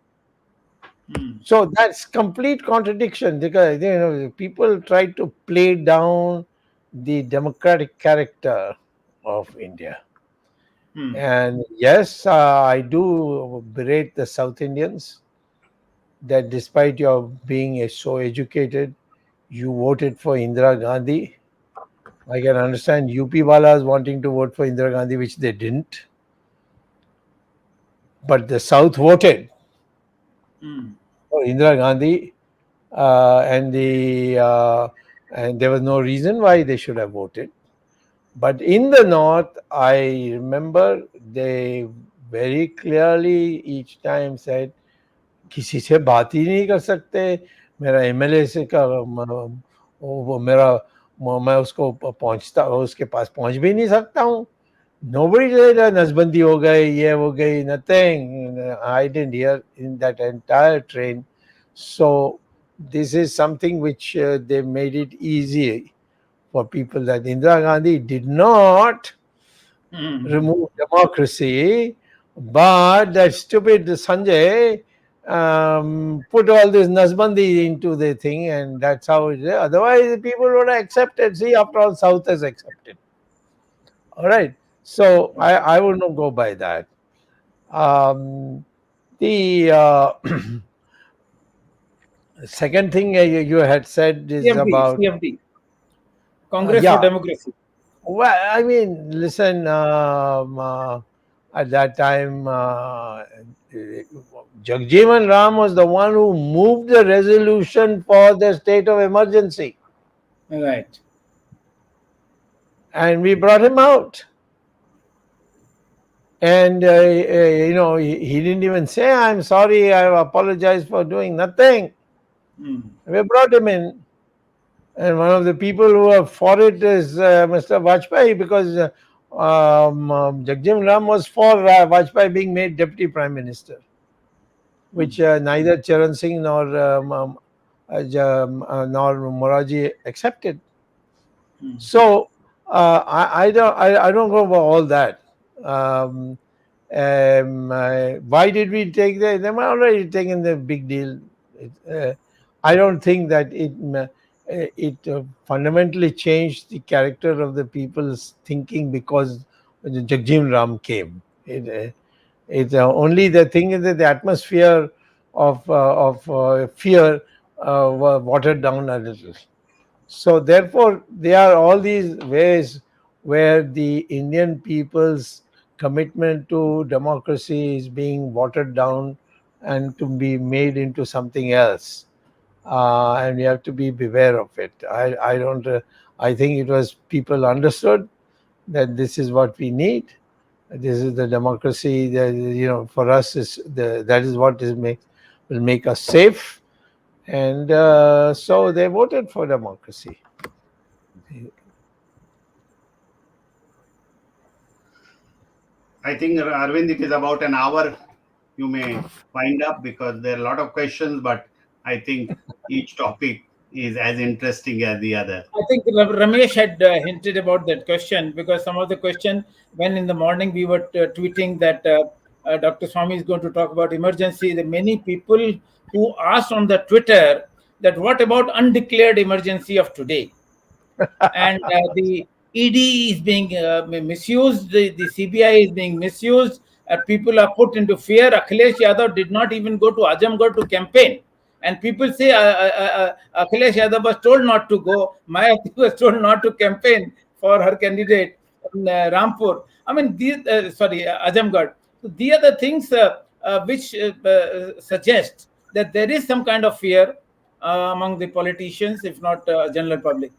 Mm. So that's complete contradiction because people try to play down the democratic character of India. Mm. And yes, I do berate the South Indians that despite your being so educated, you voted for Indira Gandhi. I can understand UP Walas wanting to vote for Indira Gandhi, which they didn't. But the South voted Mm. for Indira Gandhi, and there was no reason why they should have voted. But in the North, I remember they very clearly each time said, किसी से बात ही नहीं कर सकते, मेरा MLA से का वो मेरा मैं उसको पहुंचता उसके पास पहुंच भी नहीं सकता हूँ. Nobody said नसबंदी हो गई, ये हो गई, nothing. I didn't hear in that entire train. So this is something which they made it easy for people that Indira Gandhi did not Mm. remove democracy, but that stupid Sanjay put all this Nasbandi into the thing, and that's how it is. Otherwise, people would have accepted. See, after all, South has accepted. All right. So I would not go by that. Um, the second thing you had said is CFD, about, CFD, Congress for yeah. Democracy. Well, I mean, listen, at that time, Jagjeevan Ram was the one who moved the resolution for the state of emergency, Right. and we brought him out. And, he didn't even say, I'm sorry, I apologize for doing nothing. Mm. We brought him in. And one of the people who have fought it is Mr. Vajpayee, because Jagjeevan Ram was for Vajpayee being made deputy prime minister, which neither Charan Singh nor Moraji accepted. Mm. So I don't go about all that. Um, why did we take that? They were already taken the big deal. I don't think that it fundamentally changed the character of the people's thinking because Jagjeevan Ram came. It's only the thing is that the atmosphere of fear watered down a little. So therefore, there are all these ways where the Indian people's commitment to democracy is being watered down and to be made into something else, and we have to be beware of it. I don't. I think it was people understood that this is what we need. This is the democracy that for us is that is what will make us safe, and so they voted for democracy. I think, Arvind, it is about an hour. You may wind up because there are a lot of questions, but I think each topic is as interesting as the other. I think Ramesh had hinted about that question because some of the question when in the morning we were tweeting that Dr. Swami is going to talk about emergency. The many people who asked on the Twitter that what about undeclared emergency of today? And the ED is being misused, the CBI is being misused, people are put into fear. Akhilesh Yadav did not even go to Ajamgarh to campaign. And people say Akhilesh Yadav was told not to go. Mayati was told not to campaign for her candidate in Rampur. I mean, Ajamgarh. So these are the things which suggest that there is some kind of fear among the politicians, if not general public.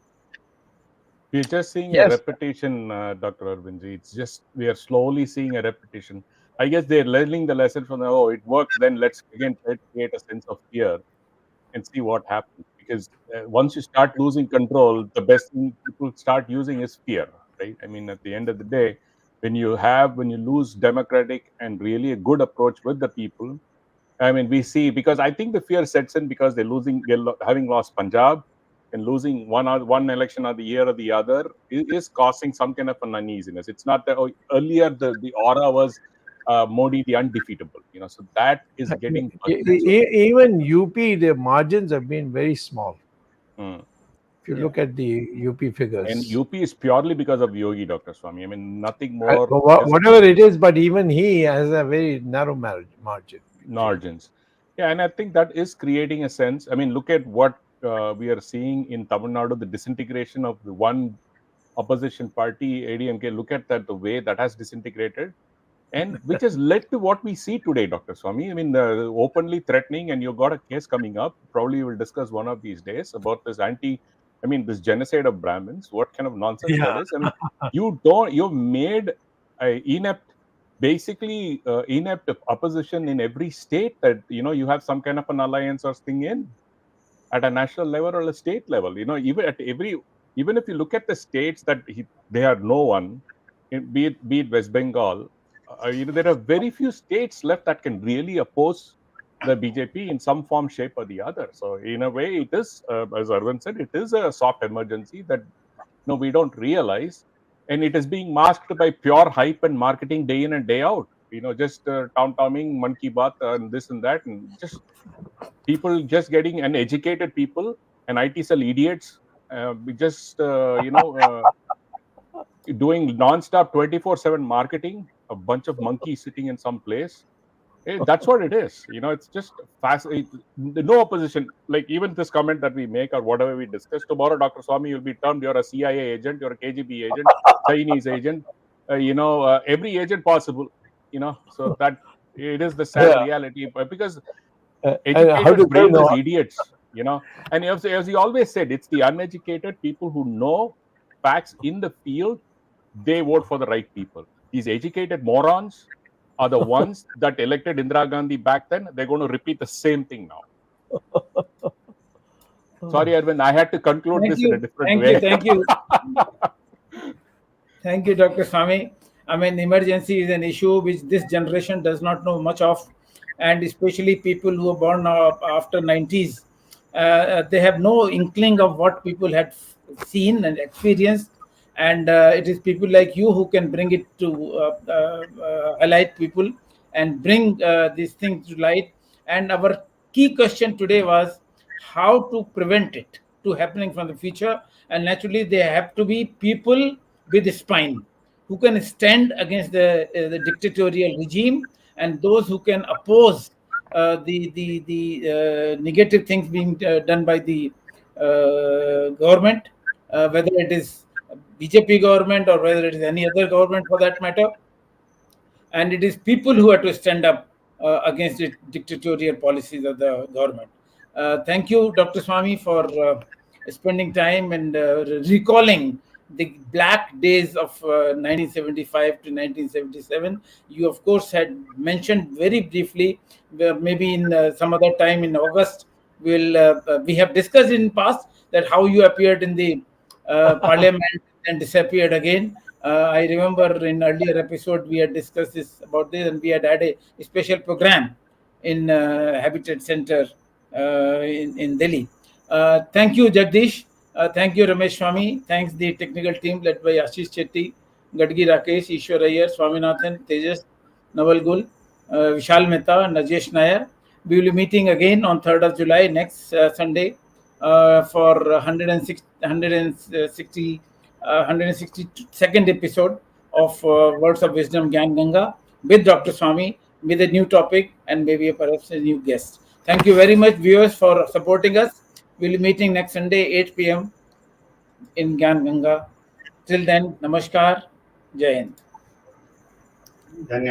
We're just seeing a Yes. repetition, Dr. Arvindji. It's just we are slowly seeing a repetition. I guess they're learning the lesson from, oh, it worked, then let's again try to create a sense of fear and see what happens. because once you start losing control, the best thing people start using is fear, right? I mean, at the end of the day, when you lose democratic and really a good approach with the people, I mean, we see, because I think the fear sets in because having lost Punjab and losing one election or the year or the other is causing some kind of an uneasiness. It's not that earlier the aura was Modi the undefeatable, so that is getting perceived. Even UP, the margins have been very small. Hmm. If you Yeah. look at the UP figures. And UP is purely because of Yogi, Dr. Swami. I mean, nothing more. Whatever it is, but even he has a very narrow margin. Margins. Yeah, and I think that is creating a sense. I mean, look at what we are seeing in Tamil Nadu, the disintegration of the one opposition party, ADMK. Look at that, the way that has disintegrated, and which has led to what we see today, Dr. Swami. I mean, openly threatening, and you've got a case coming up. Probably we'll discuss one of these days about this genocide of Brahmins. What kind of nonsense that is? I mean, you've made inept opposition in every state that you have some kind of an alliance or thing in at a national level or a state level. Even if you look at the states that they are no one, be it West Bengal, there are very few states left that can really oppose the BJP in some form, shape, or the other. So in a way, it is, as Arvind said, it is a soft emergency that we don't realize, and it is being masked by pure hype and marketing day in and day out. Just tom-tomming, monkey bath, and this and that, and just people just getting uneducated people and IT cell idiots, just doing non-stop 24/7 marketing, a bunch of monkeys sitting in some place. That's what it is. It's just fast. No opposition. Like even this comment that we make or whatever we discuss tomorrow, Dr. Swami, you'll be termed you're a CIA agent, you're a KGB agent, Chinese agent, every agent possible. So that it is the sad reality. But because And how educated, to say brainless no? idiots, and as he always said, it's the uneducated people who know facts in the field, they vote for the right people. These educated morons are the ones that elected Indira Gandhi back then. They're going to repeat the same thing now. Sorry, Arvind, I had to conclude Thank this in a you. different way. Thank you. Thank you, Dr. Swami. I mean, emergency is an issue which this generation does not know much of, and especially people who are born after 90s. They have no inkling of what people had seen and experienced, and it is people like you who can bring it to highlight people and bring these things to light. And our key question today was how to prevent it to happening from the future. And naturally, there have to be people with a spine who can stand against the dictatorial regime, and those who can oppose the negative things being done by the government, whether it is BJP government or whether it is any other government for that matter. And it is people who have to stand up against the dictatorial policies of the government. Thank you, Dr. Swami, for spending time and recalling the black days of 1975 to 1977. You, of course, had mentioned very briefly, maybe in some other time in August, we have discussed in past that how you appeared in the parliament and disappeared again. I remember in earlier episode we had discussed this about this, and we had a special program in Habitat Center in Delhi. Thank you, Jagdish. Thank you, Ramesh Swami. Thanks the technical team led by Ashish Chetty, Gadgi Rakesh, Ishwar Iyer, Swaminathan, Tejas, Naval Gul, Vishal Mehta, Najesh Nair. We will be meeting again on 3rd of July next Sunday for 162nd episode of Words of Wisdom Gyan Ganga with Dr. Swami, with a new topic and maybe perhaps a new guest. Thank you very much, viewers, for supporting us. We'll be meeting next Sunday, 8 p.m. in Gyan Ganga. Till then, Namaskar, Jai Hind. धन्यवाद.